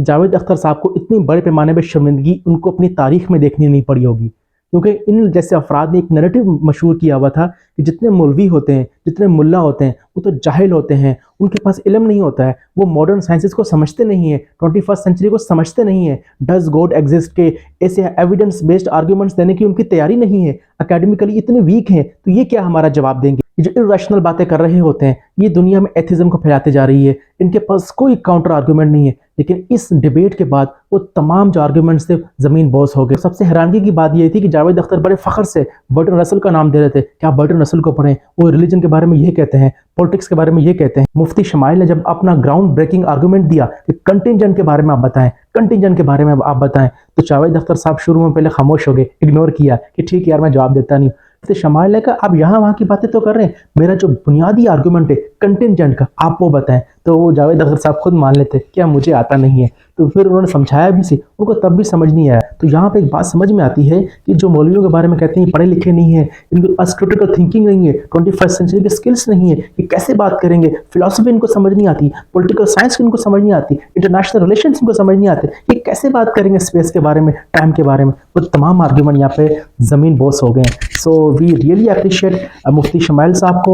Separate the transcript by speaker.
Speaker 1: जावेद अख्तर साहब को इतनी बड़े पैमाने पर शर्मिंदगी उनको अपनी तारीख में देखनी नहीं पड़ी होगी, क्योंकि इन जैसे अफराद ने एक नैरेटिव मशहूर किया हुआ था कि जितने मौलवी होते हैं, जितने मुल्ला होते हैं, वो तो जाहिल होते हैं, उनके पास इल्म नहीं होता है, वो मॉडर्न साइंसेस को समझते नहीं है, 21st सेंचुरी को समझते नहीं है, डज गॉड एग्जिस्ट के ऐसे एविडेंस बेस्ड आर्ग्यूमेंट्स देने की उनकी तैयारी नहीं है, अकेडमिकली इतने वीक हैं, तो ये क्या हमारा जवाब देंगे? ये जो इरेशनल बातें कर रहे होते हैं, ये दुनिया में एथिज्म को फैलाते जा रही है, इनके पास कोई काउंटर आर्ग्यूमेंट नहीं है। लेकिन इस डिबेट के बाद वो तमाम जो आर्ग्यूमेंट्स थे ज़मीन बोस हो गए। सबसे हैरानगी की बात ये थी कि जावेद अख्तर बड़े फ़ख्र से बर्टन रसल का नाम दे रहे थे कि आप बर्टन रसल को पढ़ें, वो रिलीजन के बारे में ये कहते हैं, पॉलिटिक्स के बारे में ये कहते हैं। मुफ्ती शमाइल ने जब अपना ग्राउंड ब्रेकिंग आर्गूमेंट दिया कि कंटिंजेंट के बारे में आप बताएं, कंटिंजेंट के बारे में आप बताएं, तो जावेद अख्तर साहब शुरू में पहले खामोश हो गए, इग्नोर किया कि ठीक है यार मैं जवाब देता नहीं। तो शमाइल ने कहा आप यहाँ वहाँ की बातें तो कर रहे हैं, मेरा जो बुनियादी आर्गूमेंट है कंटिंजेंट का आप वो बताएं। तो वो जावेद अख्तर साहब खुद मान लेते क्या मुझे आता नहीं है, तो फिर उन्होंने समझाया भी सी, उनको तब भी समझ नहीं आया। तो यहाँ पे एक बात समझ में आती है कि जो मौलवियों के बारे में कहते हैं पढ़े लिखे नहीं है, इनके पास क्रिटिकल थिंकिंग नहीं है, 21st सेंचुरी की स्किल्स नहीं है, ये कैसे बात करेंगे, फिलोसफी इनको समझ नहीं आती, पॉलिटिकल साइंस इनको समझ नहीं आती, इंटरनेशनल रिलेशन इनको समझ नहीं आते, ये कैसे बात करेंगे स्पेस के बारे में, टाइम के बारे में। वो तमाम आर्ग्यूमेंट यहाँ पे ज़मीन बोस हो गए हैं। So we really appreciate Mufti Shamail Sahab को